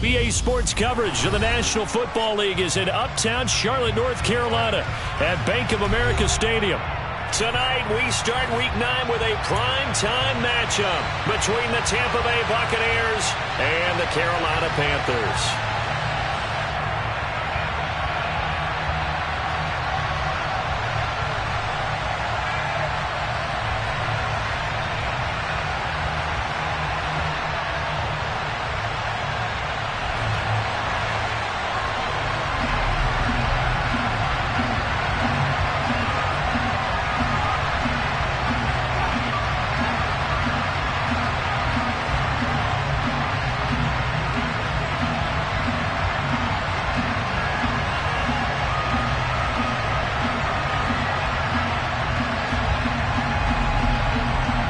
BA Sports coverage of the National Football League is in uptown Charlotte, North Carolina at Bank of America Stadium. Tonight, we start Week 9 with a prime-time matchup between the Tampa Bay Buccaneers and the Carolina Panthers.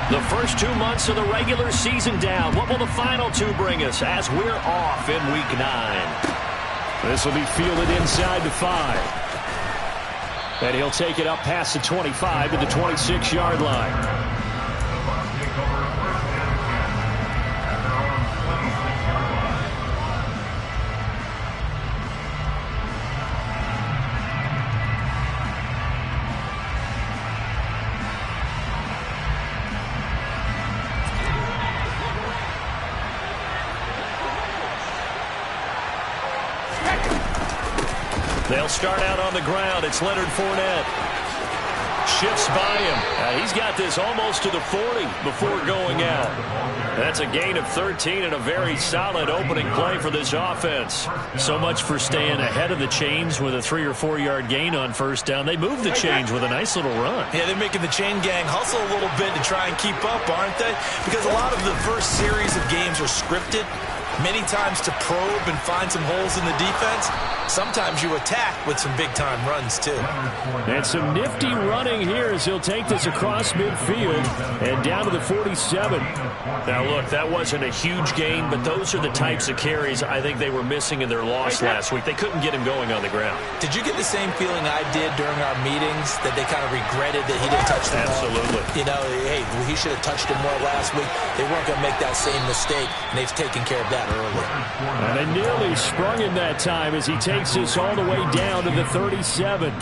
The first 2 months of the regular season down. What will the final two bring us as we're off in Week 9? This will be fielded inside the 5. And he'll take it up past the 25 to the 26-yard line. They'll start out on the ground. It's Leonard Fournette. Shifts by him. He's got this almost to the 40 before going out. That's a gain of 13 and a very solid opening play for this offense. So much for staying ahead of the chains with a 3 or 4 yard gain on first down. They move the chains with a nice little run. Yeah, they're making the chain gang hustle a little bit to try and keep up, aren't they? Because a lot of the first series of games are scripted. Many times to probe and find some holes in the defense. Sometimes you attack with some big-time runs, too. And some nifty running here as he'll take this across midfield and down to the 47. Now, look, that wasn't a huge gain, but those are the types of carries I think they were missing in their loss last week. They couldn't get him going on the ground. Did you get the same feeling I did during our meetings, that they kind of regretted that he didn't touch the ball? Absolutely. You know, hey, he should have touched him more last week. They weren't going to make that same mistake, and they've taken care of that early. And they nearly sprung him that time as he takes this all the way down to the 37.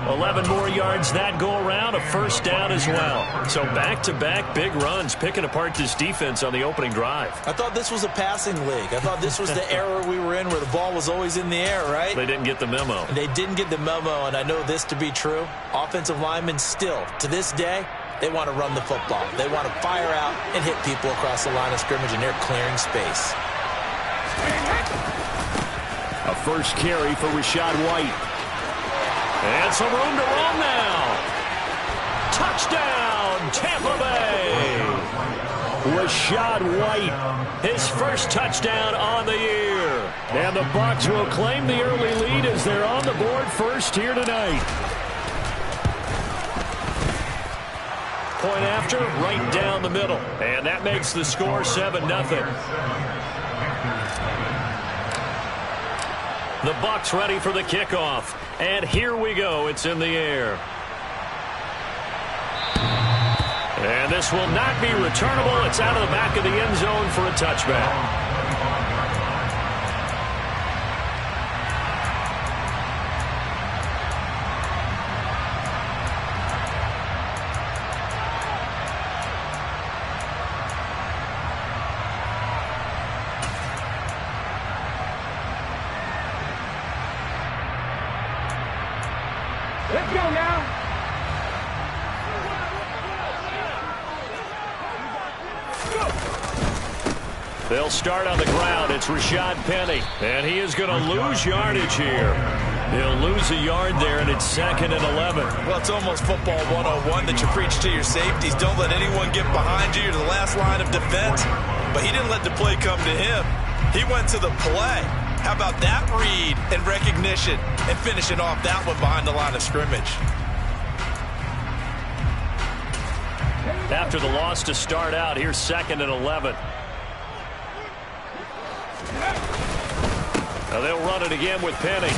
11 more yards that go around, a first down as well. So back-to-back big runs, picking apart this defense on the opening drive. I thought this was a passing league. I thought this was the era we were in where the ball was always in the air, right? They didn't get the memo. They didn't get the memo, and I know this to be true. Offensive linemen still, to this day, they want to run the football. They want to fire out and hit people across the line of scrimmage, and they're clearing space. A first carry for Rachaad White. And some room to run now. Touchdown, Tampa Bay. Rachaad White, his first touchdown on the year. And the Bucs will claim the early lead as they're on the board first here tonight. Point after, right down the middle. And that makes the score 7-0. The Bucs ready for the kickoff. And here we go. It's in the air. And this will not be returnable. It's out of the back of the end zone for a touchback. Let's go now. They'll start on the ground. It's Rashad Penny, and he is going to lose yardage here. He'll lose a yard there, and it's 2nd and 11. Well, it's almost football 101 that you preach to your safeties. Don't let anyone get behind you. You're the last line of defense. But he didn't let the play come to him. He went to the play. How about that read and recognition and finishing off that one behind the line of scrimmage? After the loss to start out, here's 2nd and 11. Now they'll run it again with Penny.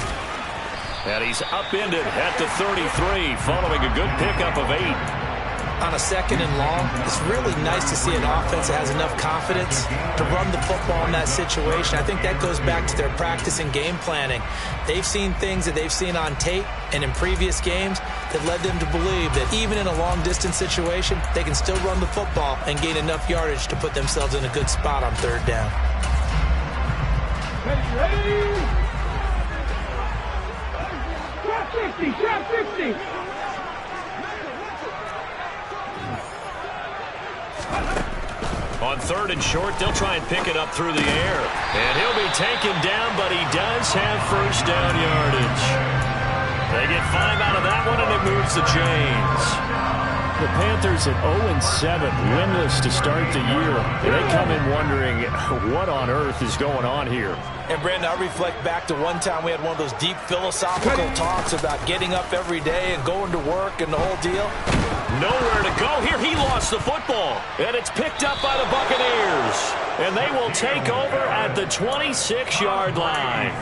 And he's upended at the 33 following a good pickup of 8. on a 2nd and long, it's really nice to see an offense that has enough confidence to run the football in that situation. I think that goes back to their practice and game planning. They've seen things that they've seen on tape and in previous games that led them to believe that even in a long-distance situation, they can still run the football and gain enough yardage to put themselves in a good spot on 3rd down. Ready? Trap 50, trap 50. On 3rd and short, they'll try and pick it up through the air. And he'll be taken down, but he does have 1st down yardage. They get 5 out of that one, and it moves the chains. The Panthers at 0-7, winless to start the year. They come in wondering what on earth is going on here. And, Brandon, I reflect back to one time we had one of those deep philosophical talks about getting up every day and going to work and the whole deal. Nowhere to go here. He lost the football, and it's picked up by the Buccaneers. And they will take over at the 26-yard line.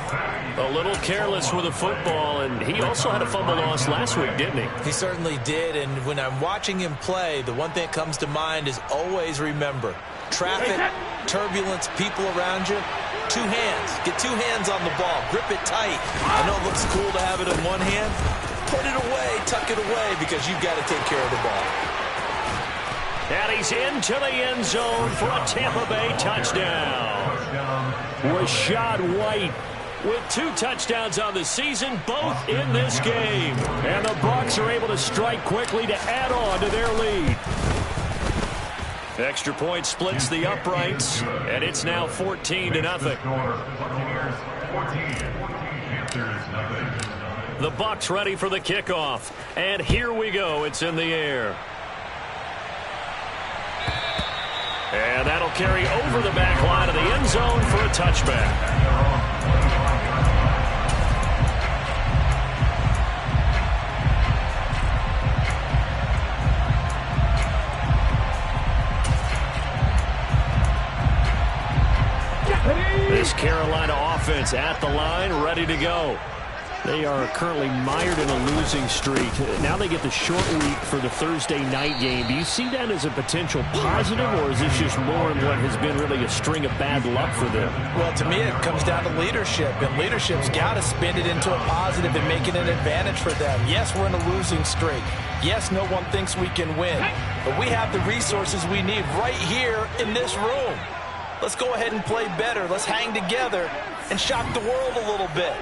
A little careless with the football, and he also had a fumble loss last week, didn't he? He certainly did, and when I'm watching him play, the one thing that comes to mind is always remember, traffic, turbulence, people around you, 2 hands. Get 2 hands on the ball. Grip it tight. I know it looks cool to have it in one hand. Put it away, tuck it away, because you've got to take care of the ball. And he's into the end zone for a Tampa Bay touchdown. Rashad White with 2 touchdowns on the season, both in this game. And the Bucs are able to strike quickly to add on to their lead. Extra point splits the uprights, and it's now 14-0. The Bucs ready for the kickoff, and here we go. It's in the air. And that'll carry over the back line of the end zone for a touchback. This Carolina offense at the line, ready to go. They are currently mired in a losing streak. Now they get the short week for the Thursday night game. Do you see that as a potential positive, or is this just more in what has been really a string of bad luck for them? Well, to me, it comes down to leadership, and leadership's got to spin it into a positive and make it an advantage for them. Yes, we're in a losing streak. Yes, no one thinks we can win, but we have the resources we need right here in this room. Let's go ahead and play better. Let's hang together and shock the world a little bit.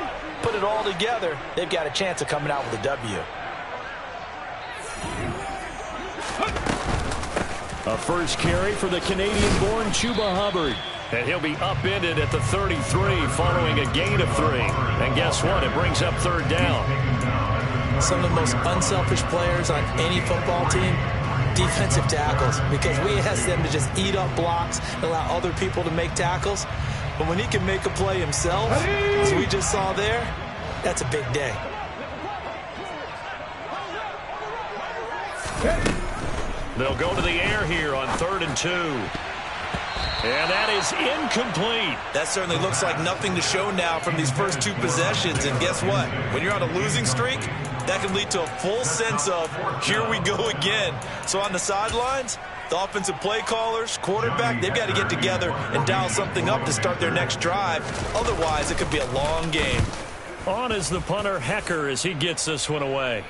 Put it all together, they've got a chance of coming out with a W. A first carry for the Canadian-born Chuba Hubbard. And he'll be upended at the 33 following a gain of 3. And guess what? It brings up 3rd down. Some of the most unselfish players on any football team, defensive tackles, because we ask them to just eat up blocks and allow other people to make tackles. But when he can make a play himself, as we just saw there, that's a big day. They'll go to the air here on 3rd and 2. And that is incomplete. That certainly looks like nothing to show now from these first 2 possessions. And guess what? When you're on a losing streak, that can lead to a full sense of, here we go again. So on the sidelines, the offensive play callers, quarterback, they've got to get together and dial something up to start their next drive. Otherwise, it could be a long game. On is the punter, Hecker, as he gets this one away.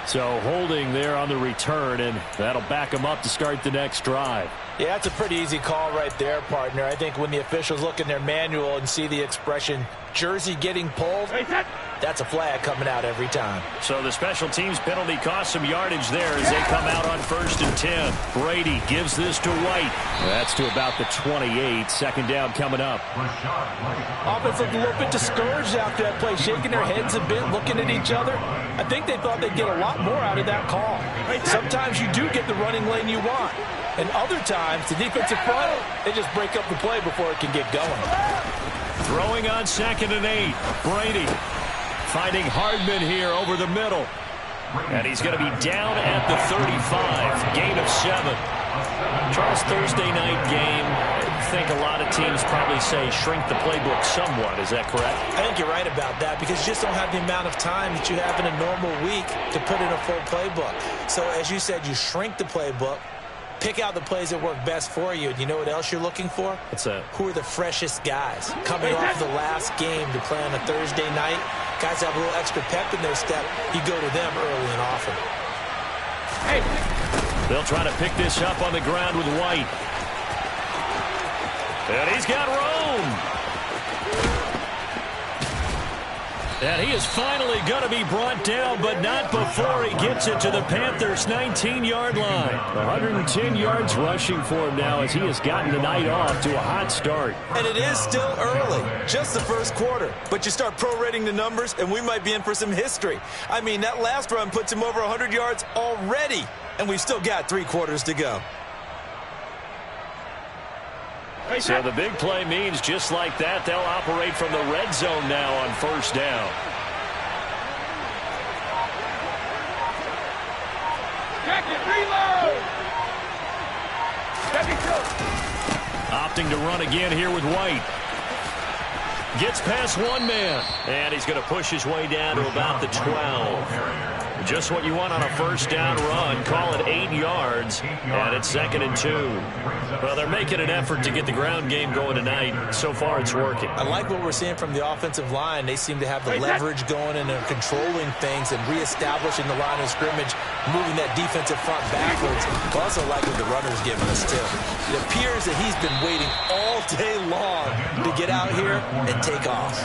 So holding there on the return, and that'll back him up to start the next drive. Yeah, that's a pretty easy call right there, partner. I think when the officials look in their manual and see the expression, jersey getting pulled, that's a flag coming out every time. So the special teams penalty cost some yardage there as they come out on 1st and 10. Brady gives this to White. That's to about the 28. 2nd down coming up. Offense looked a little bit discouraged after that play, shaking their heads a bit, looking at each other. I think they thought they'd get a lot more out of that call. Sometimes you do get the running lane you want. And other times, the defensive front, they just break up the play before it can get going. Throwing on 2nd and 8. Brady finding Hardman here over the middle. And he's going to be down at the 35. Gain of 7. Charles, Thursday night game, I think a lot of teams probably say shrink the playbook somewhat. Is that correct? I think you're right about that because you just don't have the amount of time that you have in a normal week to put in a full playbook. So as you said, you shrink the playbook, pick out the plays that work best for you. And you know what else you're looking for? What's that? Who are the freshest guys coming off the last game to play on a Thursday night? Guys have a little extra pep in their step. You go to them early and often. Hey. They'll try to pick this up on the ground with White. And he's got Rome. And he is finally going to be brought down, but not before he gets it to the Panthers' 19-yard line. 110 yards rushing for him now as he has gotten the night off to a hot start. And it is still early, just the first quarter. But you start prorating the numbers, and we might be in for some history. I mean, that last run puts him over 100 yards already, and we've still got 3 quarters to go. So the big play means just like that, they'll operate from the red zone now on first down. Jacket, reload! Opting to run again here with White. Gets past one man, and he's going to push his way down to about the 12. Just what you want on a first down run. Call it 8 yards, and it's 2nd and 2. Well, they're making an effort to get the ground game going tonight. So far, it's working. I like what we're seeing from the offensive line. They seem to have the leverage going, and they're controlling things and reestablishing the line of scrimmage, moving that defensive front backwards. I also like what the runner's giving us, too. It appears that he's been waiting all day long to get out here and take off.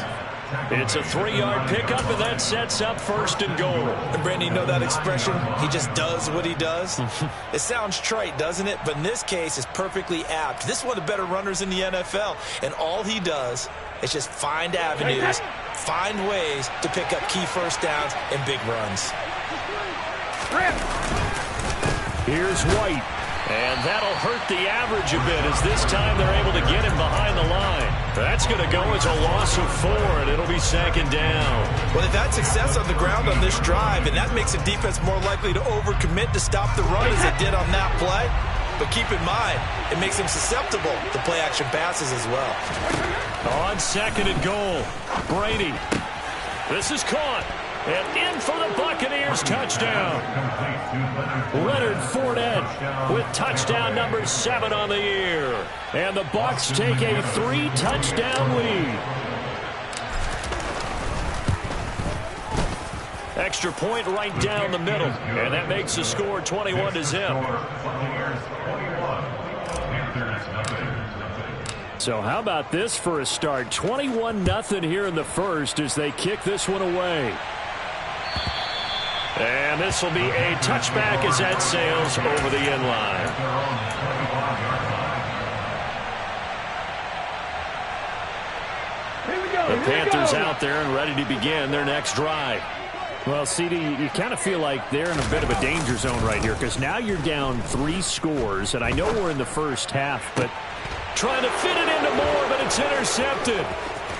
It's a 3-yard pickup, and that sets up 1st and goal. And, Brandon, you know that expression? He just does what he does? It sounds trite, doesn't it? But in this case, it's perfectly apt. This is one of the better runners in the NFL, and all he does is just find avenues, find ways to pick up key first downs and big runs. Here's White, and that'll hurt the average a bit as this time they're able to get him behind the line. That's going to go as a loss of 4, and it'll be 2nd down. Well, they've had success on the ground on this drive, and that makes the defense more likely to overcommit to stop the run as they did on that play. But keep in mind, it makes them susceptible to play-action passes as well. On 2nd and goal, Brady. This is caught. And in for the Buccaneers touchdown. Leonard Fournette with touchdown number 7 on the year. And the Bucs take a 3-touchdown lead. Extra point right down the middle. And that makes the score 21-0. So how about this for a start? 21-0 here in the first as they kick this one away. And this will be a touchback as that sails over the end line. The Panthers out there and ready to begin their next drive. Well, CD, you kind of feel like they're in a bit of a danger zone right here because now you're down 3 scores, and I know we're in the first half, but trying to fit it into more, but it's intercepted.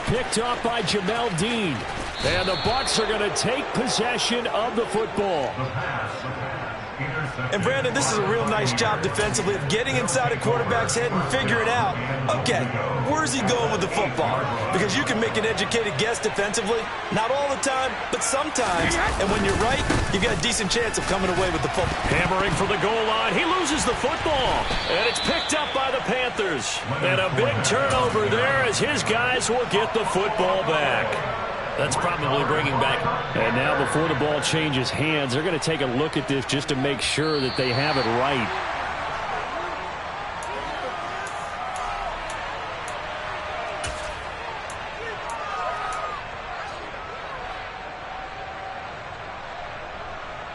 Picked up by Jamel Dean. And the Bucs are going to take possession of the football. And, Brandon, this is a real nice job defensively of getting inside a quarterback's head and figuring out, okay, where's he going with the football? Because you can make an educated guess defensively. Not all the time, but sometimes. And when you're right, you've got a decent chance of coming away with the football. Hammering for the goal line. He loses the football. And it's picked up by the Panthers. And a big turnover there as his guys will get the football back. That's probably bringing back. And now before the ball changes hands, they're going to take a look at this just to make sure that they have it right.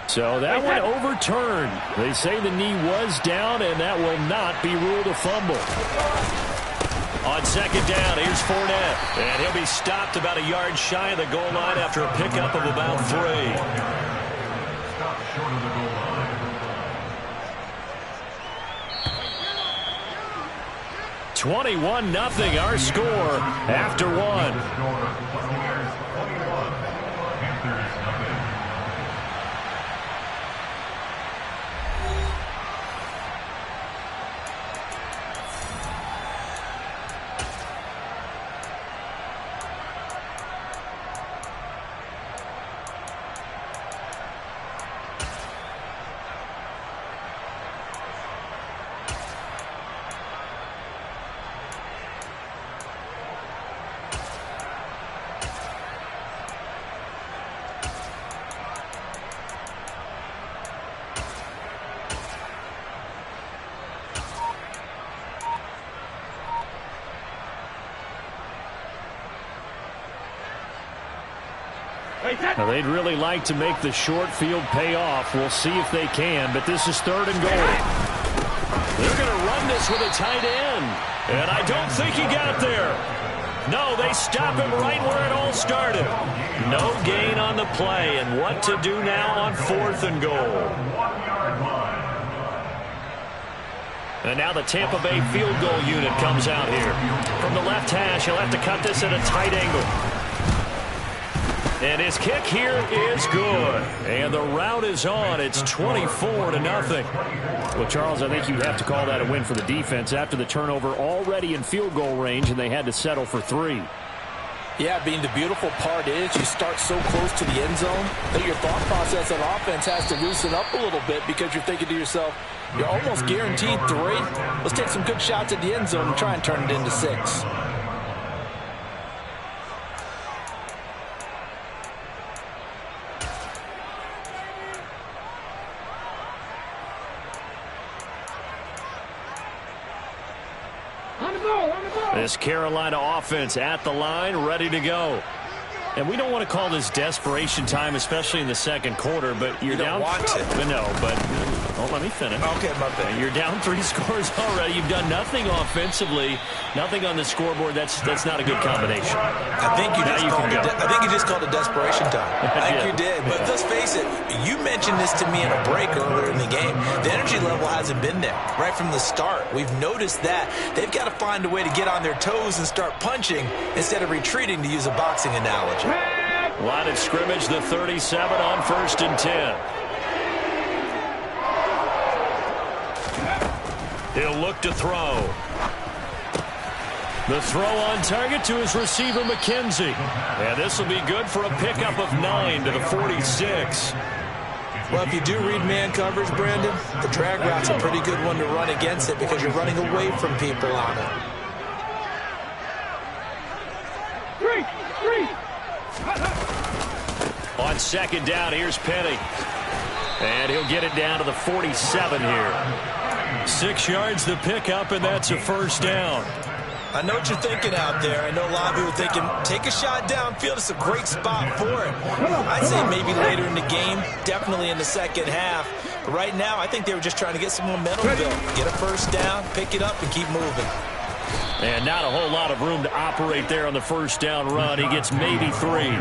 So that one overturned. They say the knee was down, and that will not be ruled a fumble. On 2nd down, here's Fournette. And he'll be stopped about a yard shy of the goal line after a pickup of about 3. (21-0) our score after 1. Now, they'd really like to make the short field pay off. We'll see if they can, but this is 3rd and goal. They're going to run this with a tight end, and I don't think he got there. No, they stop him right where it all started. No gain on the play, and what to do now on 4th and goal. And now the Tampa Bay field goal unit comes out here. From the left hash, he'll have to cut this at a tight angle. And his kick here is good. And the route is on. It's 24-0. Well, Charles, I think you'd have to call that a win for the defense after the turnover already in field goal range, and they had to settle for 3. Yeah, Bean, the beautiful part is you start so close to the end zone that your thought process on offense has to loosen up a little bit because you're thinking to yourself, you're almost guaranteed 3. Let's take some good shots at the end zone and try and turn it into 6. This Carolina offense at the line, ready to go. And we don't want to call this desperation time, especially in the second quarter, but you're down. You don't want to. No, but let me finish. Okay, my bad. You're down 3 scores already. You've done nothing offensively, nothing on the scoreboard. That's not a good combination. I think you just called it desperation time. I think you did. But let's face it, you mentioned this to me in a break earlier in the game. The energy level hasn't been there right from the start. We've noticed that. They've got to find a way to get on their toes and start punching instead of retreating, to use a boxing analogy. Line of scrimmage, the 37 on 1st and 10. He'll look to throw. The throw on target to his receiver, McKenzie. And this will be good for a pickup of 9 to the 46. Well, if you do read man coverage, Brandon, the drag route's a pretty good one to run against it because you're running away from people on it. 3. On 2nd down, here's Penny. And he'll get it down to the 47 here. 6 yards the pickup, and that's a 1st down. I know what you're thinking out there. I know a lot of you are thinking, take a shot downfield. It's a great spot for it. I'd say maybe later in the game, definitely in the second half. But right now, I think they were just trying to get some momentum built. Get a 1st down, pick it up, and keep moving. And not a whole lot of room to operate there on the 1st down run. He gets maybe 3.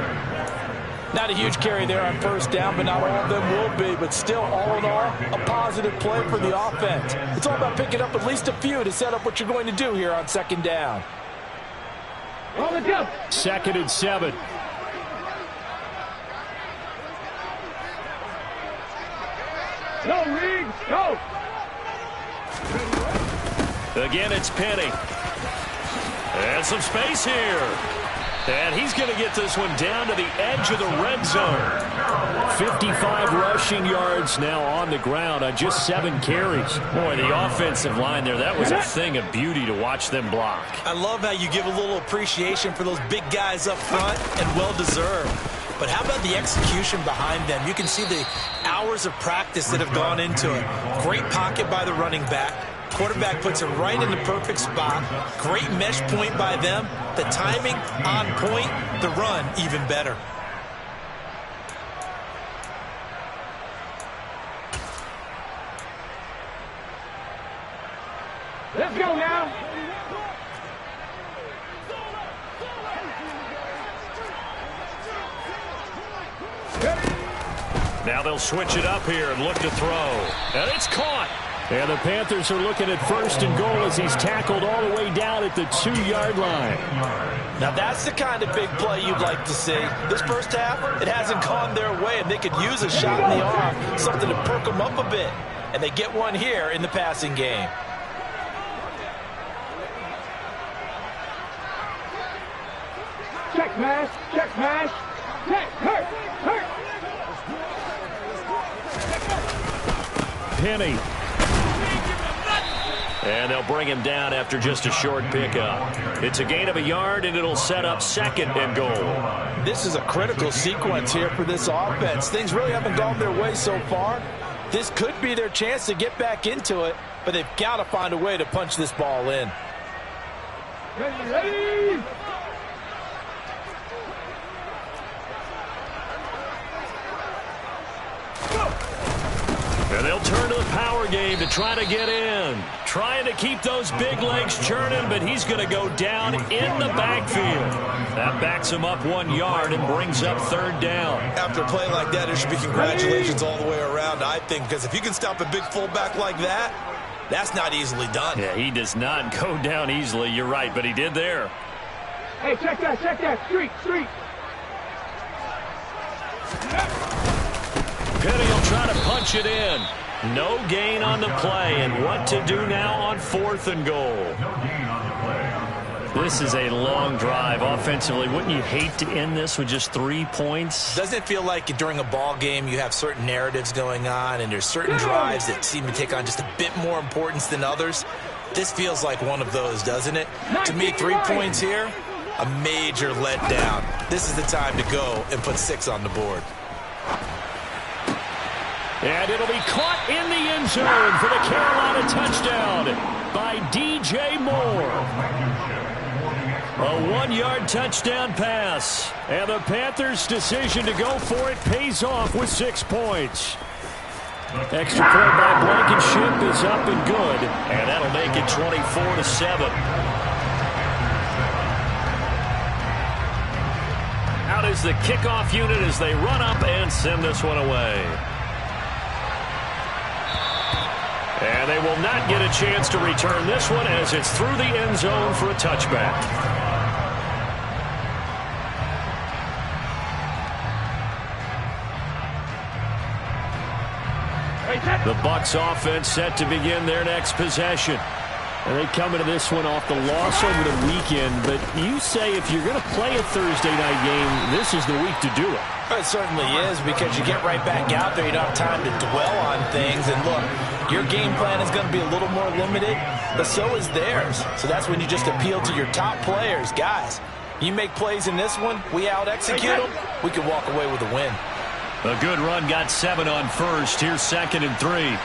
Not a huge carry there on 1st down, but not all of them will be. But still, all in all, a positive play for the offense. It's all about picking up at least a few to set up what you're going to do here on 2nd down. 2nd and 7. Go, Reed, go! Again, it's Penny. And some space here. And he's going to get this one down to the edge of the red zone. 55 rushing yards now on the ground on just 7 carries. Boy, the offensive line there, that was a thing of beauty to watch them block. I love how you give a little appreciation for those big guys up front, and well-deserved. But how about the execution behind them? You can see the hours of practice that have gone into it. Great pocket by the running back. Quarterback puts it right in the perfect spot. Great mesh point by them. The timing on point. The run even better. Let's go now. Now they'll switch it up here and look to throw. And it's caught. And the Panthers are looking at 1st and goal as he's tackled all the way down at the 2-yard line. Now that's the kind of big play you'd like to see. This first half, it hasn't gone their way, and they could use a shot in the arm, something to perk them up a bit. And they get one here in the passing game. Check mash, check, hurt. Penny. And they'll bring him down after just a short pickup. It's a gain of a yard, and it'll set up 2nd and goal. This is a critical sequence here for this offense. Things really haven't gone their way so far. This could be their chance to get back into it, but they've got to find a way to punch this ball in. Ready. They'll turn to the power game to try to get in. Trying to keep those big legs churning, but he's going to go down in the backfield. That backs him up 1 yard and brings up third down. After a play like that, there should be congratulations all the way around, I think, because if you can stop a big fullback like that, that's not easily done. Yeah, he does not go down easily. You're right, but he did there. Hey, check that, street. Penny will try to punch it in. No gain on the play, and what to do now on 4th and goal. This is a long drive offensively. Wouldn't you hate to end this with just 3 points? Doesn't it feel like during a ball game you have certain narratives going on and there's certain drives that seem to take on just a bit more importance than others? This feels like one of those, doesn't it? To me, 3 points here, a major letdown. This is the time to go and put 6 on the board. And it'll be caught in the end zone for the Carolina touchdown by DJ Moore. A 1-yard touchdown pass. And the Panthers' decision to go for it pays off with 6 points. Extra point by Blankenship is up and good. And that'll make it 24-7. Out is the kickoff unit as they run up and send this one away. And they will not get a chance to return this one as it's through the end zone for a touchback. The Bucs offense set to begin their next possession. And they come into this one off the loss over the weekend. But you say if you're going to play a Thursday night game, this is the week to do it. It certainly is, because you get right back out there. You don't have time to dwell on things. And look, your game plan is going to be a little more limited, but so is theirs. So that's when you just appeal to your top players. Guys, you make plays in this one, we out-execute them, we can walk away with a win. A good run got 7 on first. Here's 2nd and 3.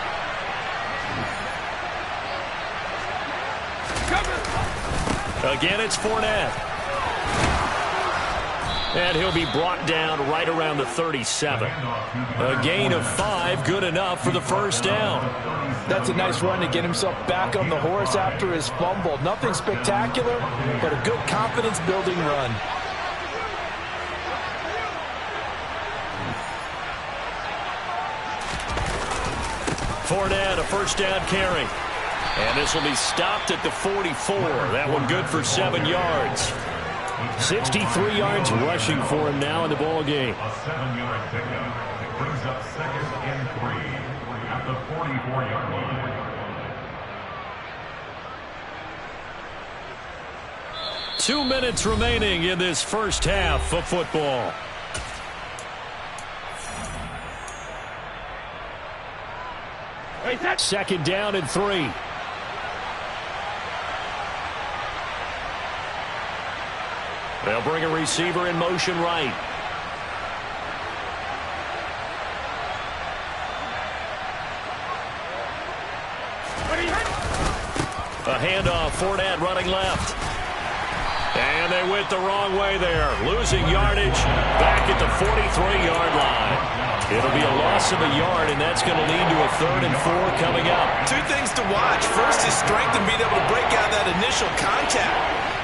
Again, it's Fournette. And he'll be brought down right around the 37. A gain of 5, good enough for the first down. That's a nice run to get himself back on the horse after his fumble. Nothing spectacular, but a good confidence-building run. Fournette, a first down carry. And this will be stopped at the 44. That one good for 7 yards. 63 yards rushing for him now in the ball game. A 7-yard pickup. It brings up 2nd and 3 at the 44-yard line. 2 minutes remaining in this first half of football. Second down and 3. They'll bring a receiver in motion right. A handoff, Fournette running left. And they went the wrong way there. Losing yardage back at the 43-yard line. It'll be a loss of a yard, and that's going to lead to a 3rd and 4 coming up. 2 things to watch. First, his strength and being able to break out that initial contact.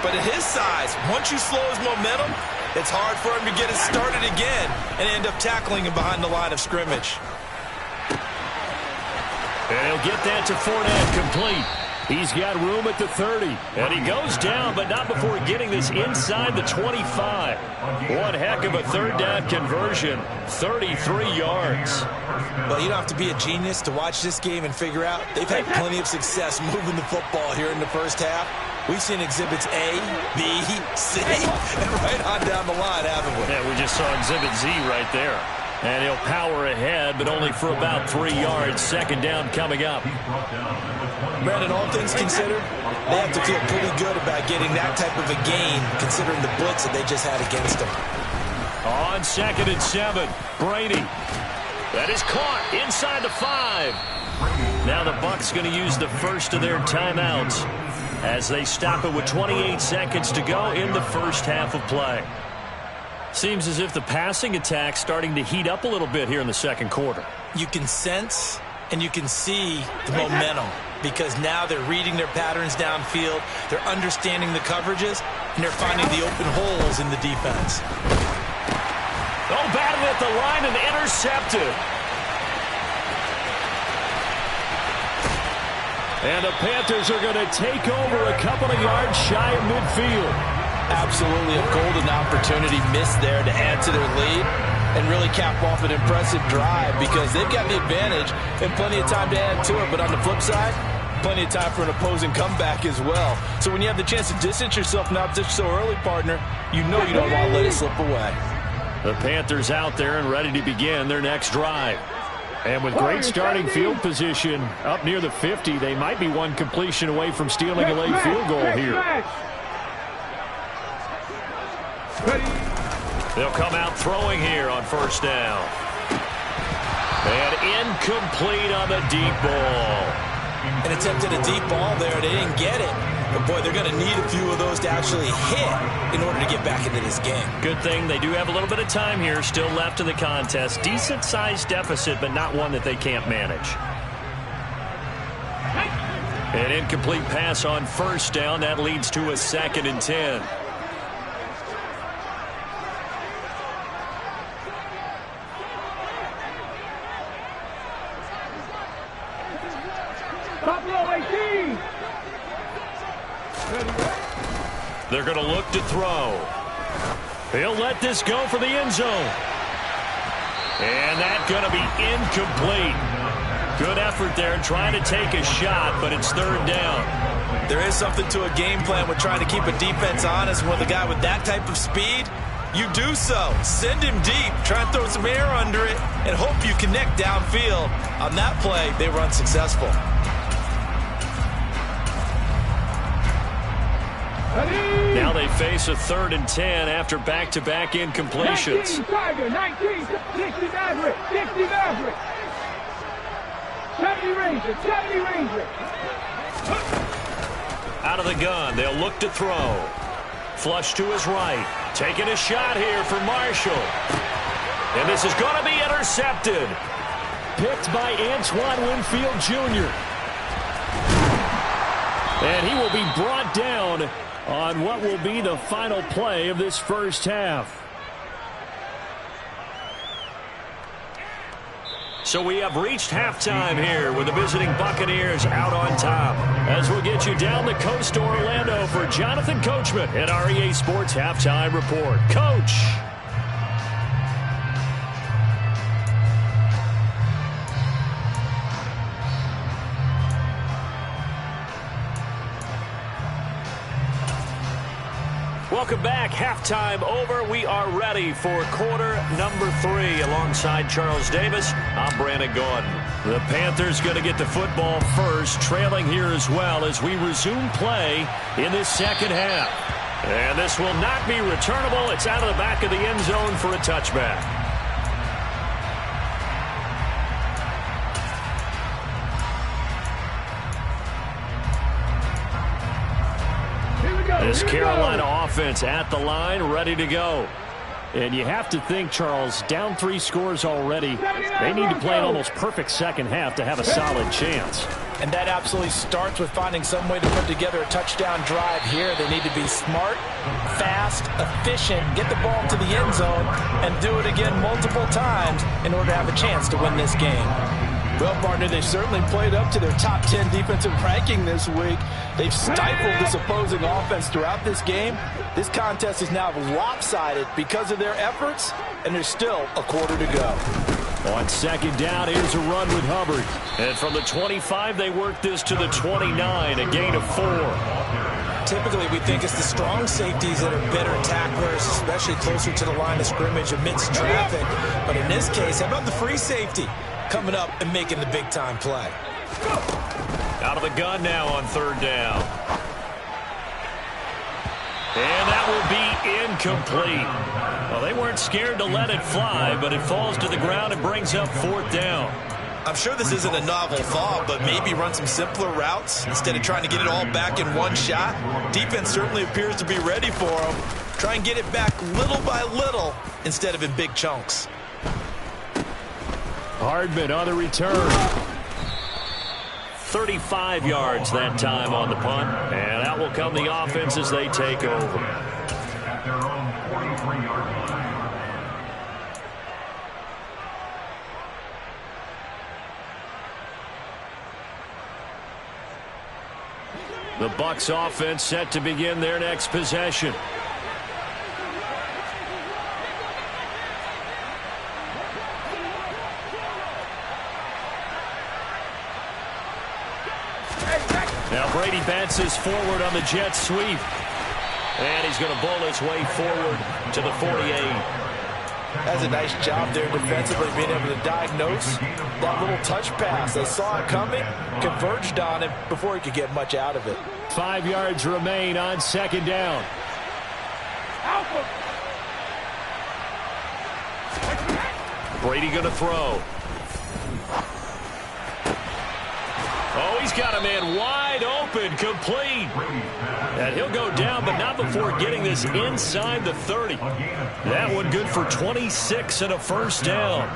But at his size, once you slow his momentum, it's hard for him to get it started again and end up tackling him behind the line of scrimmage. And he'll get that to Fournette, complete. He's got room at the 30. And he goes down, but not before getting this inside the 25. One heck of a 3rd down conversion. 33 yards. Well, you don't have to be a genius to watch this game and figure out they've had plenty of success moving the football here in the first half. We've seen exhibits A, B, C, and right on down the line, haven't we? Yeah, we just saw exhibit Z right there. And he'll power ahead, but only for about 3 yards. 2nd down coming up. Brandon, all things considered, they have to feel pretty good about getting that type of a gain, considering the blitz that they just had against them. On 2nd and 7, Brady. That is caught inside the 5. Now the Bucs going to use the first of their timeouts as they stop it with 28 seconds to go in the first half of play. Seems as if the passing attack's starting to heat up a little bit here in the second quarter. You can sense And you can see the momentum because now they're reading their patterns downfield, they're understanding the coverages, and they're finding the open holes in the defense. Oh, batted at the line and intercepted. And the Panthers are going to take over a couple of yards shy of midfield. Absolutely a golden opportunity missed there to add to their lead and really cap off an impressive drive because they've got the advantage and plenty of time to add to it. But on the flip side, plenty of time for an opposing comeback as well. So when you have the chance to distance yourself now just so early, partner, you know you don't want to let it slip away. The Panthers out there and ready to begin their next drive. And with great starting field position up near the 50, they might be one completion away from stealing a late field goal here. They'll come out throwing here on first down. And incomplete on the deep ball. An attempt at a deep ball there. They didn't get it. But, boy, they're going to need a few of those to actually hit in order to get back into this game. Good thing they do have a little bit of time here still left in the contest. Decent-sized deficit, but not one that they can't manage. An incomplete pass on first down. That leads to a 2nd and 10. They're going to look to throw. He'll let this go for the end zone. And that's going to be incomplete. Good effort there trying to take a shot, but it's 3rd down. There is something to a game plan with trying to keep a defense honest. With a guy with that type of speed, you do so. Send him deep. Try and throw some air under it and hope you connect downfield. On that play, they were unsuccessful. Now they face a 3rd and 10 after back-to-back incompletions. 19 Tiger, 19, 60 Maverick, 60 Maverick. 70 Ranger, 70 Ranger. Out of the gun, they'll look to throw. Flush to his right. Taking a shot here for Marshall. And this is going to be intercepted. Picked by Antoine Winfield Jr. And he will be brought down on what will be the final play of this first half. So we have reached halftime here with the visiting Buccaneers out on top. As we'll get you down the coast to Orlando for Jonathan Coachman at our EA Sports Halftime Report. Coach. Welcome back. Halftime over. We are ready for quarter number 3 alongside Charles Davis. I'm Brandon Gordon. The Panthers going to get the football first, trailing here as well as we resume play in this second half. And this will not be returnable. It's out of the back of the end zone for a touchback. This Carolina offense at the line, ready to go. And you have to think, Charles, down 3 scores already. They need to play an almost perfect second half to have a solid chance. And that absolutely starts with finding some way to put together a touchdown drive here. They need to be smart, fast, efficient, get the ball to the end zone, and do it again multiple times in order to have a chance to win this game. Well, partner, they've certainly played up to their top 10 defensive ranking this week. They've stifled this opposing offense throughout this game. This contest is now lopsided because of their efforts, and there's still a quarter to go. On second down, here's a run with Hubbard. And from the 25, they work this to the 29, a gain of 4. Typically, we think it's the strong safeties that are better tacklers, especially closer to the line of scrimmage amidst traffic. But in this case, how about the free safety coming up and making the big-time play? Out of the gun now on 3rd down. And that will be incomplete. Well, they weren't scared to let it fly, but it falls to the ground and brings up 4th down. I'm sure this isn't a novel thought, but maybe run some simpler routes instead of trying to get it all back in one shot. Defense certainly appears to be ready for them. Try and get it back little by little instead of in big chunks. Hardman on the return. 35 yards that time on the punt. And out will come the offense as they take over. At their own 43-yard line. The Bucs offense set to begin their next possession. Now Brady bounces forward on the jet sweep. And he's going to bowl his way forward to the 48. That's a nice job there defensively, being able to diagnose that little touch pass. They saw it coming, converged on him before he could get much out of it. 5 yards remain on second down. Brady going to throw. Oh, he's got a man wide open, complete. And he'll go down, but not before getting this inside the 30. That one good for 26 and a first down.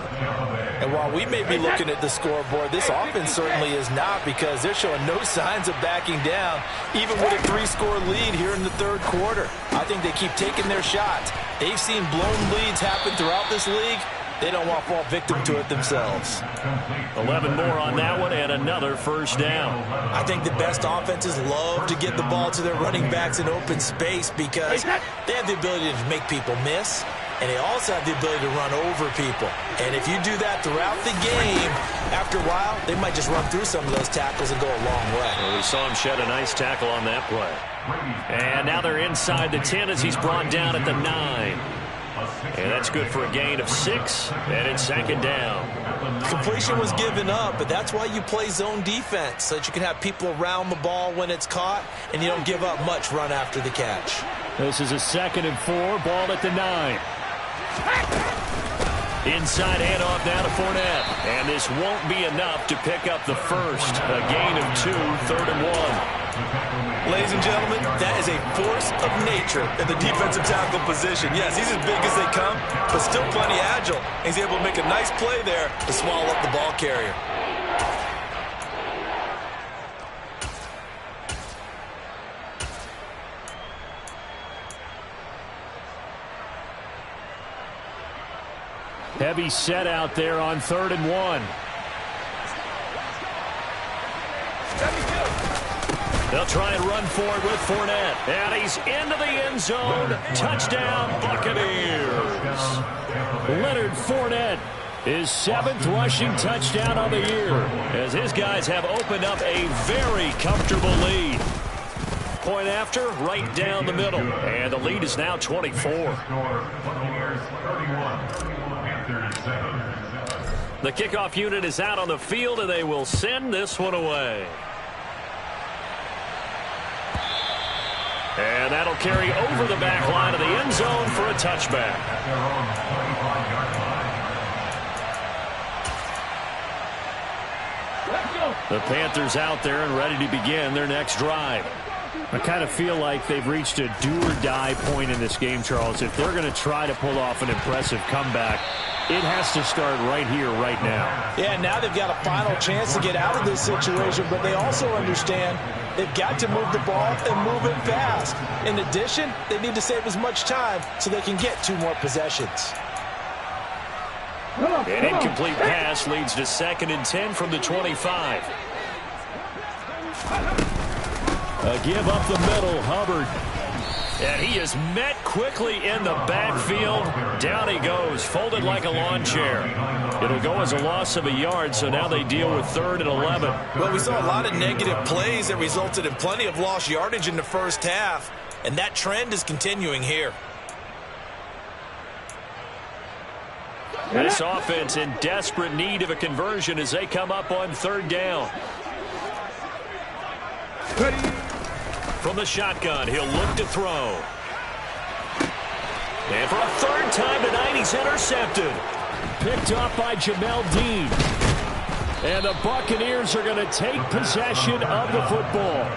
And while we may be looking at the scoreboard, this offense certainly is not, because they're showing no signs of backing down, even with a 3-score lead here in the third quarter. I think they keep taking their shots. They've seen blown leads happen throughout this league. They don't want to fall victim to it themselves. 11 more on that one and another first down. I think the best offenses love to get the ball to their running backs in open space because they have the ability to make people miss, and they also have the ability to run over people. And if you do that throughout the game, after a while, they might just run through some of those tackles and go a long way. Well, we saw him shed a nice tackle on that play. And now they're inside the 10 as he's brought down at the 9. And that's good for a gain of 6, and it's second down. Completion was given up, but that's why you play zone defense, so that you can have people around the ball when it's caught, and you don't give up much run after the catch. This is a 2nd and 4, ball at the 9. Inside handoff down to Fournette, and this won't be enough to pick up the first. A gain of 2, 3rd and 1. Ladies and gentlemen, that is a force of nature in the defensive tackle position. Yes, he's as big as they come, but still plenty agile. He's able to make a nice play there to swallow up the ball carrier. Heavy set out there on 3rd and 1. They'll try and run for it with Fournette. And he's into the end zone. Touchdown, Buccaneers. Leonard Fournette, his 7th rushing touchdown on the year, as his guys have opened up a very comfortable lead. Point after, right down the middle. And the lead is now 24. The kickoff unit is out on the field, and they will send this one away. And that'll carry over the back line of the end zone for a touchback. The Panthers out there and ready to begin their next drive. I kind of feel like they've reached a do-or-die point in this game, Charles. If they're going to try to pull off an impressive comeback, it has to start right here, right now. Yeah, now they've got a final chance to get out of this situation, but they also understand they've got to move the ball and move it fast. In addition, they need to save as much time so they can get 2 more possessions. An incomplete pass leads to 2nd and 10 from the 25. A give up the middle, Hubbard. And he is met quickly in the backfield. Down he goes, folded like a lawn chair. It'll go as a loss of a yard, so now they deal with 3rd and 11. Well, we saw a lot of negative plays that resulted in plenty of lost yardage in the first half, and that trend is continuing here. This offense in desperate need of a conversion as they come up on 3rd down. From the shotgun, he'll look to throw. And for a 3rd time tonight, he's intercepted. Picked up by Jamel Dean. And the Buccaneers are going to take possession of the football.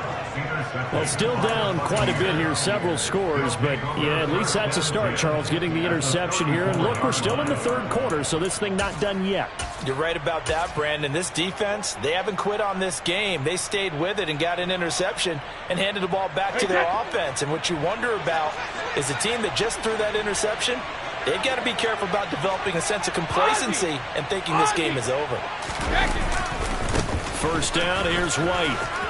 Well, still down quite a bit here, several scores, but yeah, at least that's a start, Charles, getting the interception here. And look, we're still in the third quarter, so this thing not done yet. You're right about that, Brandon. This defense, they haven't quit on this game. They stayed with it and got an interception and handed the ball back to their offense. And what you wonder about is the team that just threw that interception, they've got to be careful about developing a sense of complacency and thinking this game is over. First down, here's White.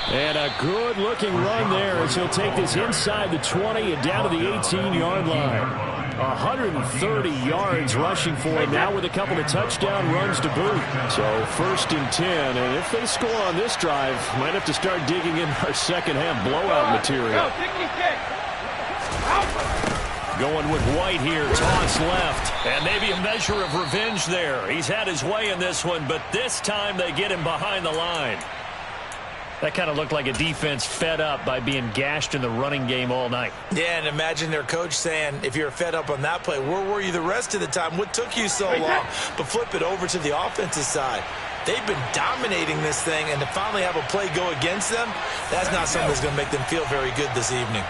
And a good-looking run there as he'll take this inside the 20 and down to the 18-yard line. 130 yards rushing for him now with a couple of touchdown runs to boot. So first and 10, and if they score on this drive, might have to start digging in our second-half blowout material. Going with White here, toss left, and maybe a measure of revenge there. He's had his way in this one, but this time they get him behind the line. That kind of looked like a defense fed up by being gashed in the running game all night. Yeah, and imagine their coach saying, if you're fed up on that play, where were you the rest of the time? What took you so long? But flip it over to the offensive side. They've been dominating this thing, and to finally have a play go against them, that's not something that's going to make them feel very good this evening.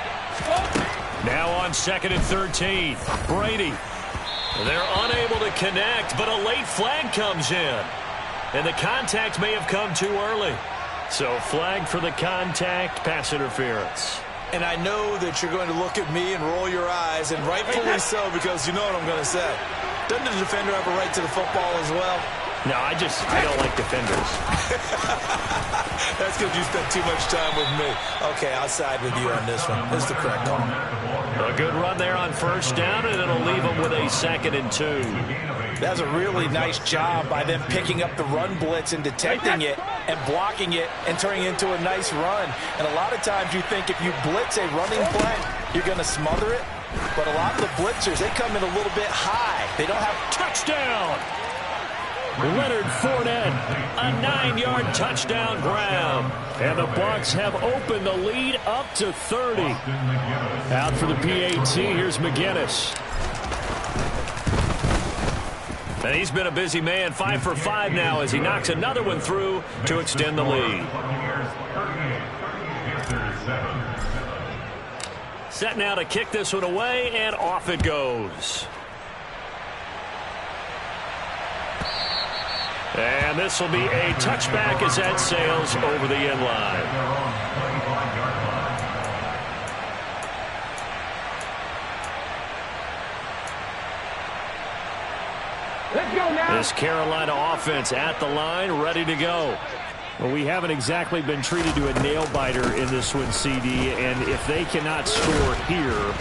Now on 2nd and 13, Brady. They're unable to connect, but a late flag comes in. And the contact may have come too early. So flag for the contact, pass interference. And I know that you're going to look at me and roll your eyes, and rightfully so, because you know what I'm going to say. Doesn't the defender have a right to the football as well? No, I don't like defenders. That's because you spent too much time with me. Okay, I'll side with you on this one. This is the correct call. A good run there on first down, and it'll leave them with a 2nd and 2. That's a really nice job by them picking up the run blitz and detecting it and blocking it and turning it into a nice run. And a lot of times you think if you blitz a running play, you're going to smother it. But a lot of the blitzers, they come in a little bit high. They don't have touchdown. Leonard Fournette, a 9-yard touchdown grab. And the Bucs have opened the lead up to 30. Out for the PAT, here's McGinnis. And he's been a busy man, 5 for 5 now as he knocks another one through to extend the lead. Set now to kick this one away, and off it goes. And this will be a touchback as that sails over the end line. Let's go now. This Carolina offense at the line, ready to go. Well, we haven't exactly been treated to a nail-biter in this one, CD, and if they cannot score here,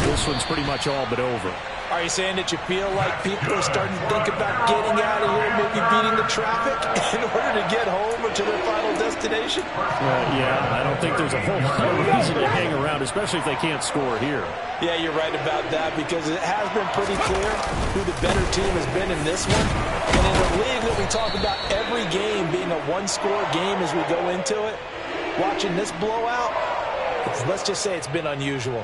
this one's pretty much all but over. Are you saying that you feel like people are starting to think about getting out of here, maybe beating the traffic in order to get home or to their final destination? Yeah, I don't think there's a whole lot of reason to hang around, especially if they can't score here. Yeah, you're right about that because it has been pretty clear who the better team has been in this one. And in a league that we talk about every game being a one-score game as we go into it, watching this blowout, let's just say it's been unusual.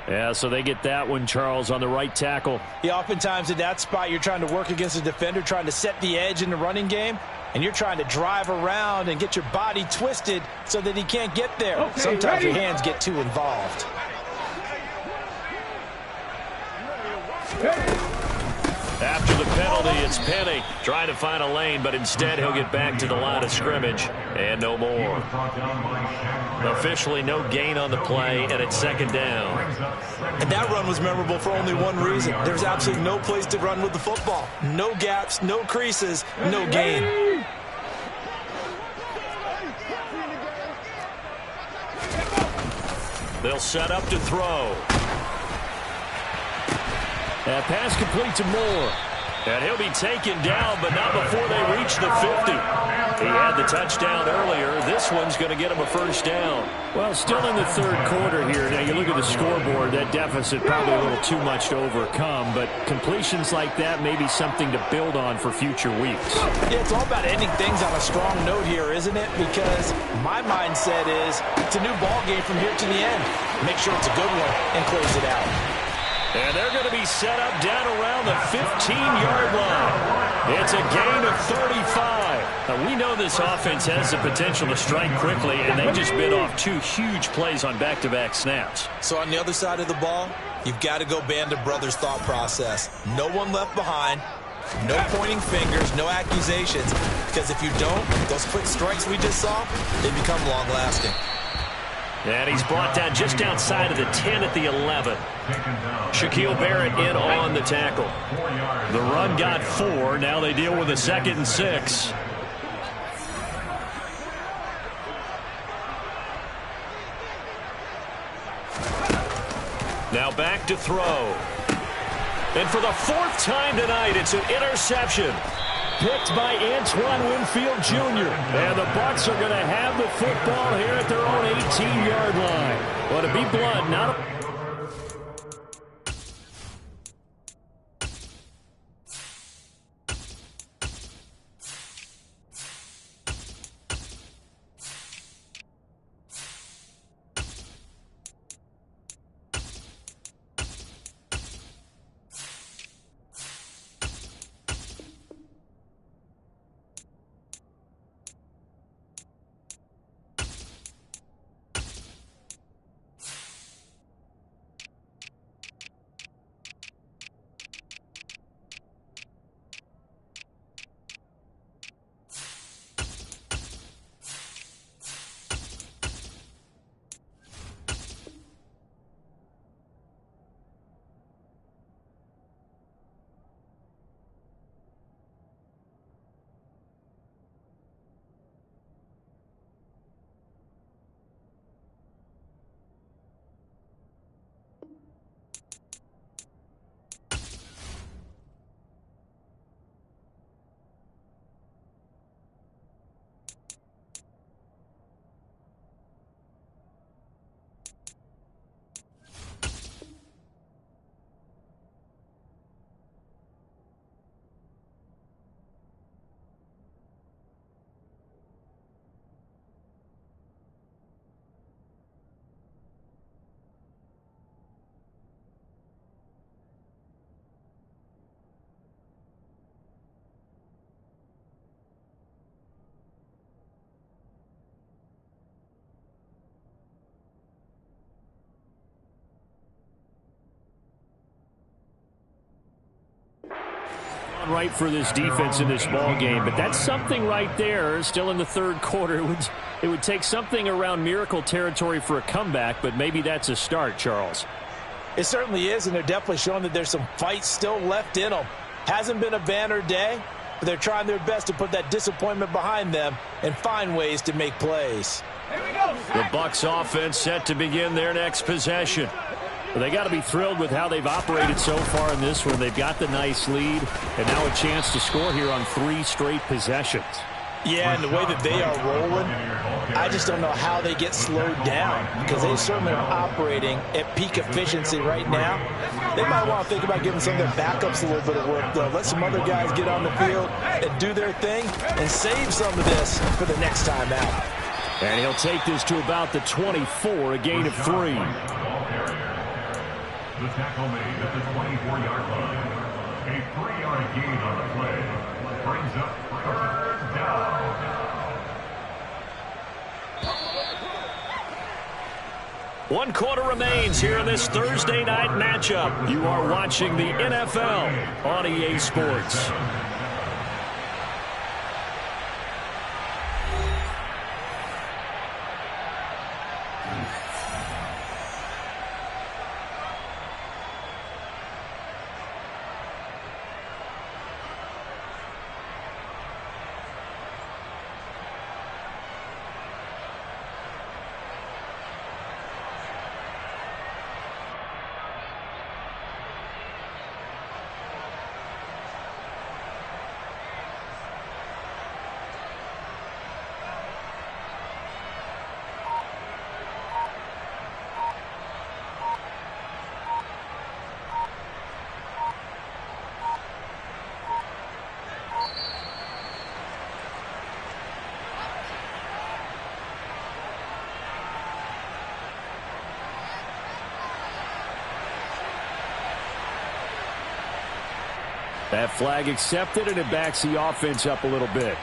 Yeah, so they get that one, Charles, on the right tackle. Yeah, oftentimes in that spot, you're trying to work against a defender, trying to set the edge in the running game, and you're trying to drive around and get your body twisted so that he can't get there. Okay, sometimes ready? your hands get too involved. After the penalty, it's Penny trying to find a lane, but instead he'll get back to the line of scrimmage and no more. Officially no gain on the play, and it's 2nd down. And that run was memorable for only one reason. There's absolutely no place to run with the football. No gaps, no creases, no gain. They'll set up to throw. That pass complete to Moore. And he'll be taken down, but not before they reach the 50. He had the touchdown earlier. This one's going to get him a first down. Well, still in the third quarter here. Now, you look at the scoreboard, that deficit probably a little too much to overcome, but completions like that may be something to build on for future weeks. Yeah, it's all about ending things on a strong note here, isn't it? Because my mindset is it's a new ball game from here to the end. Make sure it's a good one and close it out. And they're going to be set up down around the 15-yard line. It's a gain of 35. Now, we know this offense has the potential to strike quickly, and they just bit off 2 huge plays on back-to-back snaps. So on the other side of the ball, you've got to go Band of Brothers thought process. No one left behind. No pointing fingers, no accusations. Because if you don't, those quick strikes we just saw, they become long-lasting. And he's brought down just outside of the 10 at the 11. Shaquille Barrett in on the tackle. The run got 4. Now they deal with a 2nd and 6. Now back to throw. And for the 4th time tonight, it's an interception. Picked by Antoine Winfield Jr. And the Bucs are going to have the football here at their own 18-yard line. But to be blunt, not a... right for this defense in this ball game, but that's something right there. Still in the 3rd quarter, it would take something around miracle territory for a comeback, but maybe that's a start, Charles. It certainly is, and they're definitely showing that there's some fight still left in them. Hasn't been a banner day, but they're trying their best to put that disappointment behind them and find ways to make plays. The Bucs offense set to begin their next possession. Well, they got to be thrilled with how they've operated so far in this one. They've got the nice lead, and now a chance to score here on 3 straight possessions. Yeah, and the way that they are rolling, I just don't know how they get slowed down, because they certainly are operating at peak efficiency right now. They might want to think about giving some of their backups a little bit of work, though. Let some other guys get on the field and do their thing and save some of this for the next time out. And he'll take this to about the 24, a gain of 3. The tackle made at the 24-yard line. A 3-yard gain on the play brings up 3rd down. One quarter remains here in this Thursday night matchup. You are watching the NFL on EA Sports. That flag accepted, and it backs the offense up a little bit.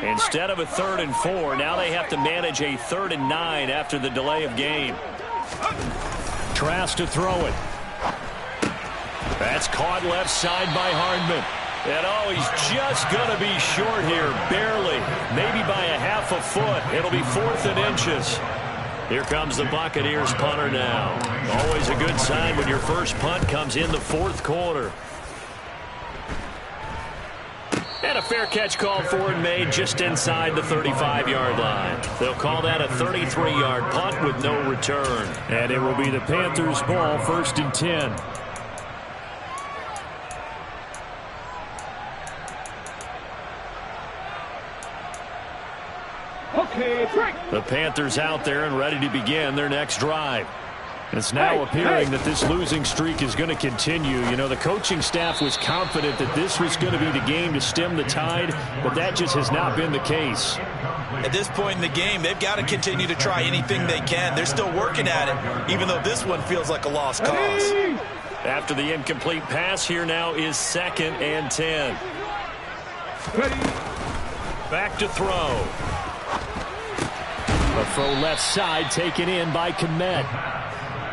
Instead of a 3rd and 4, now they have to manage a 3rd and 9 after the delay of game. Trask to throw it. That's caught left side by Hardman. And oh, he's just going to be short here, barely. Maybe by a half a foot. It'll be 4th and inches. Here comes the Buccaneers punter now. Always a good sign when your first punt comes in the 4th quarter. And a fair catch called for and made just inside the 35-yard line. They'll call that a 33-yard punt with no return. And it will be the Panthers' ball, 1st and 10. Okay, break. The Panthers out there and ready to begin their next drive. It's now appearing that this losing streak is going to continue. You know, the coaching staff was confident that this was going to be the game to stem the tide, but that just has not been the case. At this point in the game, they've got to continue to try anything they can. They're still working at it, even though this one feels like a lost cause. After the incomplete pass, here now is 2nd and 10. Back to throw. A throw left side taken in by Kmet.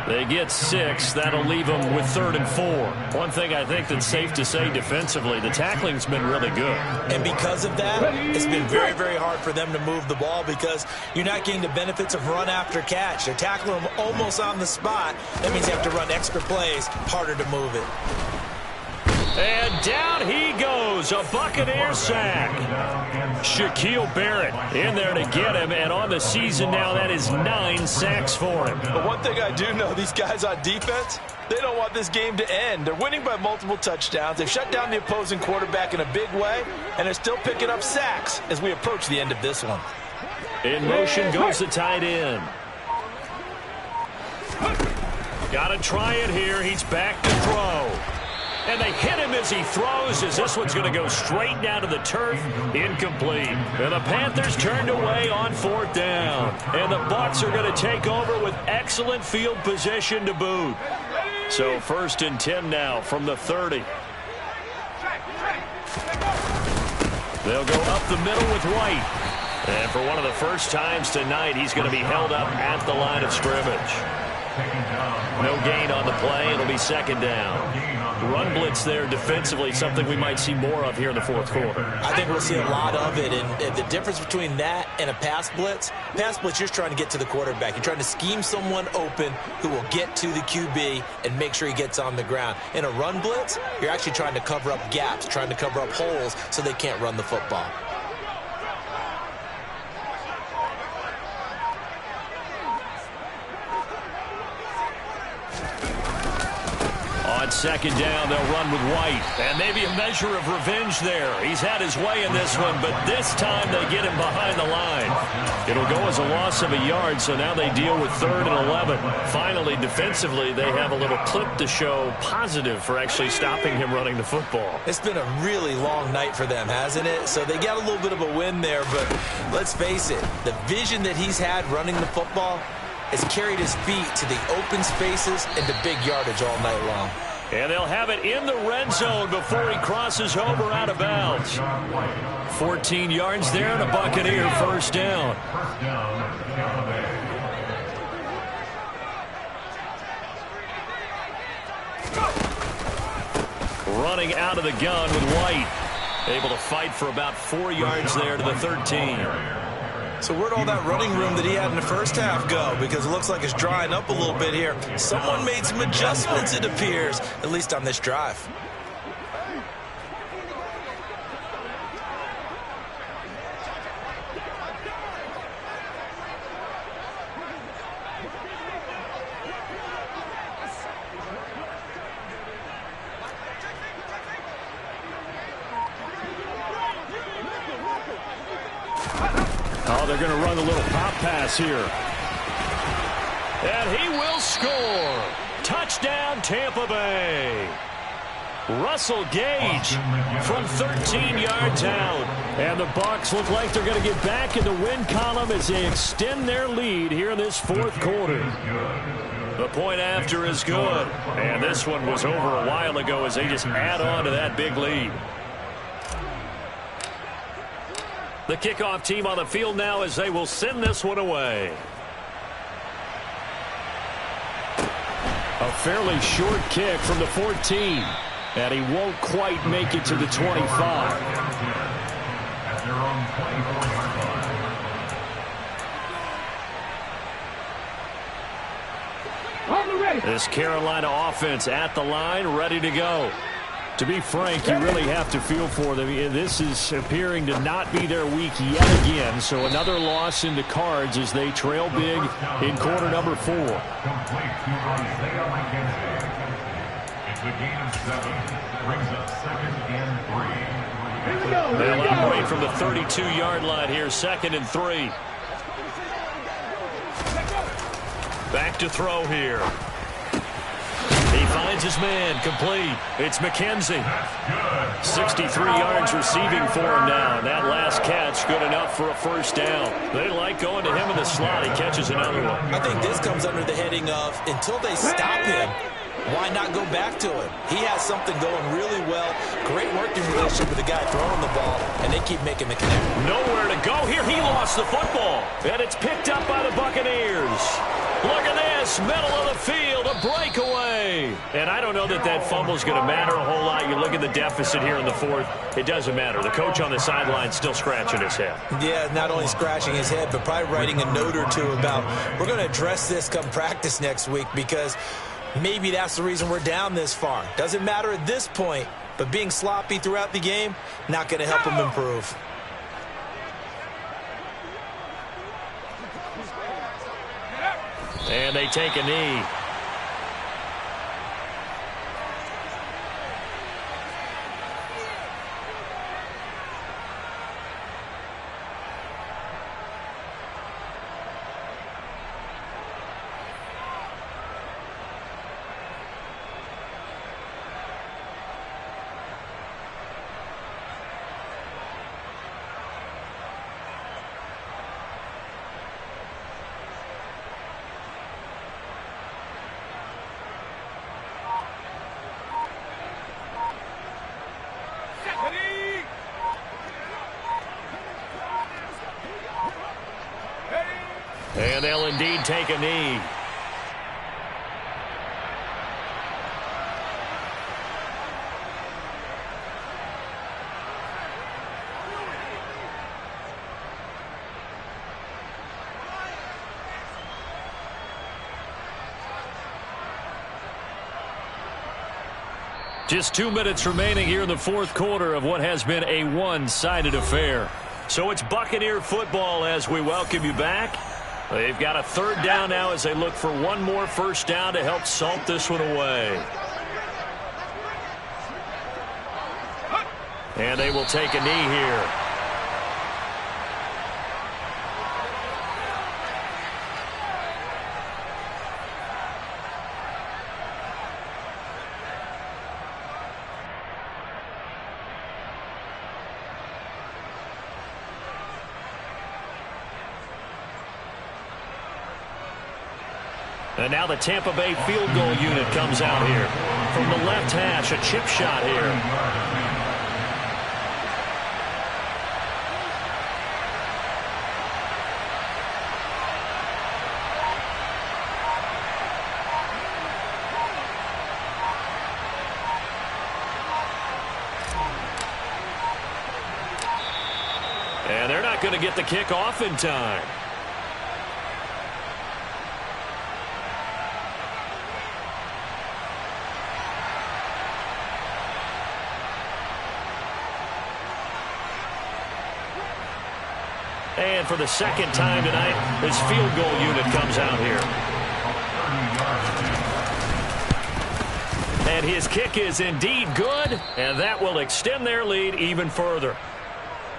They get 6. That'll leave them with 3rd and 4. One thing I think that's safe to say defensively, the tackling's been really good. And because of that, it's been very, very hard for them to move the ball because you're not getting the benefits of run after catch. They're tackling them almost on the spot. That means you have to run extra plays, harder to move it. And down he goes, a Buccaneer sack. Shaquille Barrett in there to get him, and on the season now, that is 9 sacks for him. But one thing I do know, these guys on defense, they don't want this game to end. They're winning by multiple touchdowns. They've shut down the opposing quarterback in a big way, and they're still picking up sacks as we approach the end of this one. In motion goes the tight end. Got to try it here. He's back to throw. And they hit him as he throws, as this one's going to go straight down to the turf. Incomplete. And the Panthers turned away on 4th down. And the Bucs are going to take over with excellent field position to boot. So 1st and 10 now from the 30. They'll go up the middle with White. And for one of the first times tonight, he's going to be held up at the line of scrimmage. No gain on the play. It'll be 2nd down. Run blitz there defensively, something we might see more of here in the 4th quarter. I think we'll see a lot of it, and the difference between that and a pass blitz, you're just trying to get to the quarterback. You're trying to scheme someone open who will get to the QB and make sure he gets on the ground. In a run blitz, you're actually trying to cover up gaps, trying to cover up holes so they can't run the football. On 2nd down, they'll run with White. And maybe a measure of revenge there. He's had his way in this one, but this time they get him behind the line. It'll go as a loss of a yard, so now they deal with 3rd and 11. Finally, defensively, they have a little clip to show positive for actually stopping him running the football. It's been a really long night for them, hasn't it? So they got a little bit of a win there, but let's face it, the vision that he's had running the football has carried his feet to the open spaces and to big yardage all night long. And they'll have it in the red zone before he crosses over out of bounds. 14 yards there and a Buccaneer 1st down. Running out of the gun with White. Able to fight for about 4 yards there to the 13. So where'd all that running room that he had in the first half go? Because it looks like it's drying up a little bit here. Someone made some adjustments, it appears, at least on this drive. going to run a little pop pass here. And he will score. Touchdown, Tampa Bay. Russell Gage from 13 yards out. And the Bucs look like they're going to get back in the win column as they extend their lead here in this fourth quarter. The point after is good. And this one was over a while ago as they just add on to that big lead. The kickoff team on the field now as they will send this one away. A fairly short kick from the 14. And he won't quite make it to the 25. At their own 24-yard line. This Carolina offense at the line, ready to go. To be frank, you really have to feel for them. This is appearing to not be their week yet again. So another loss in the cards as they trail big in quarter number 4. Complete to Isaiah McKenzie. It's a gain of 7. Brings up 2nd and 3. They'll operate from the 32-yard line here, 2nd and 3. Back to throw here. He finds his man, complete. It's McKenzie. 63 yards receiving for him now. And that last catch, good enough for a first down. They like going to him in the slot. He catches another one. I think this comes under the heading of until they stop him, why not go back to him? He has something going really well. Great working relationship with the guy throwing the ball, and they keep making the connect. Nowhere to go here. He lost the football, and it's picked up by the Buccaneers. Look at this, middle of the field, a breakaway. And I don't know that that fumble is going to matter a whole lot. You look at the deficit here in the 4th, it doesn't matter. The coach on the sideline still scratching his head. Yeah, not only scratching his head, but probably writing a note or two about, we're going to address this come practice next week because maybe that's the reason we're down this far. Doesn't matter at this point, but being sloppy throughout the game, not going to help him improve. And they take a knee. And they'll indeed take a knee. Just 2 minutes remaining here in the 4th quarter of what has been a one-sided affair. So it's Buccaneer football as we welcome you back. They've got a 3rd down now as they look for one more first down to help salt this one away. And they will take a knee here. And now the Tampa Bay field goal unit comes out here. From the left hash, a chip shot here. And they're not going to get the kick off in time. And for the 2nd time tonight, this field goal unit comes out here. And his kick is indeed good, and that will extend their lead even further.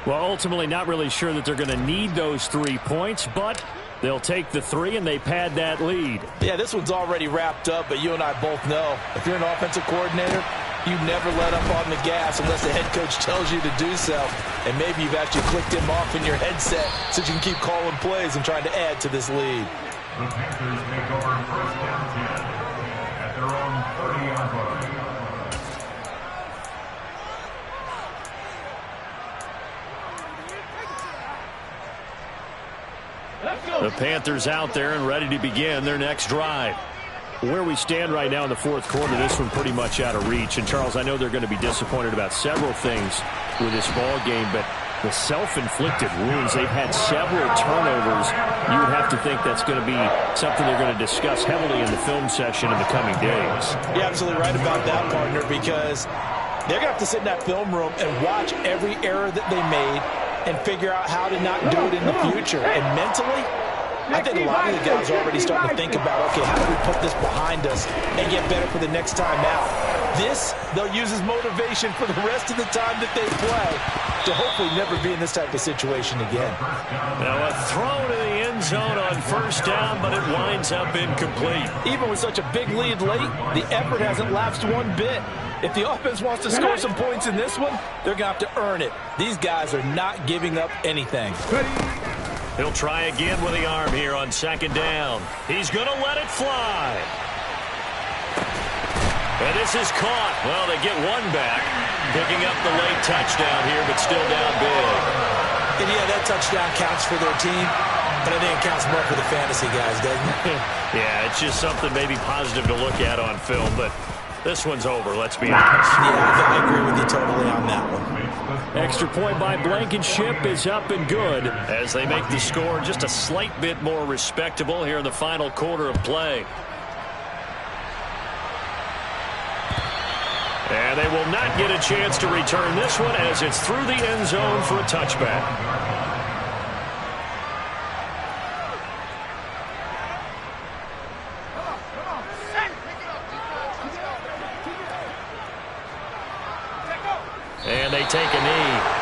Well, ultimately not really sure that they're going to need those 3 points, but they'll take the 3 and they pad that lead. Yeah, this one's already wrapped up, but you and I both know if you're an offensive coordinator, you never let up on the gas unless the head coach tells you to do so. And maybe you've actually clicked him off in your headset so you can keep calling plays and trying to add to this lead. The Panthers take over first down 10 at their own 30-yard line. The Panthers out there and ready to begin their next drive. Where we stand right now in the fourth quarter, this one pretty much out of reach. And, Charles, I know they're going to be disappointed about several things with this ball game, but the self-inflicted wounds, they've had several turnovers. You would have to think that's going to be something they're going to discuss heavily in the film session in the coming days. You're absolutely right about that, partner, because they're going to have to sit in that film room and watch every error that they made and figure out how to not do it in the future. And mentally, I think a lot of the guys are already starting to think about, okay, how do we put this behind us and get better for the next time out? This, they'll use as motivation for the rest of the time that they play to hopefully never be in this type of situation again. Now a throw to the end zone on first down, but it winds up incomplete. Even with such a big lead late, the effort hasn't lapsed one bit. If the offense wants to score some points in this one, they're going to have to earn it. These guys are not giving up anything. He'll try again with the arm here on second down. He's going to let it fly. And this is caught. Well, they get one back. Picking up the late touchdown here, but still down big. And yeah, that touchdown counts for their team, but I think it counts more for the fantasy guys, doesn't it? Yeah, it's just something maybe positive to look at on film, but this one's over, let's be honest. Yeah, I agree with you totally on that one. Extra point by Blankenship is up and good as they make the score just a slight bit more respectable here in the final quarter of play. And they will not get a chance to return this one as it's through the end zone for a touchback. And they take a knee.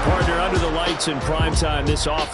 Partner under the lights in primetime this offense.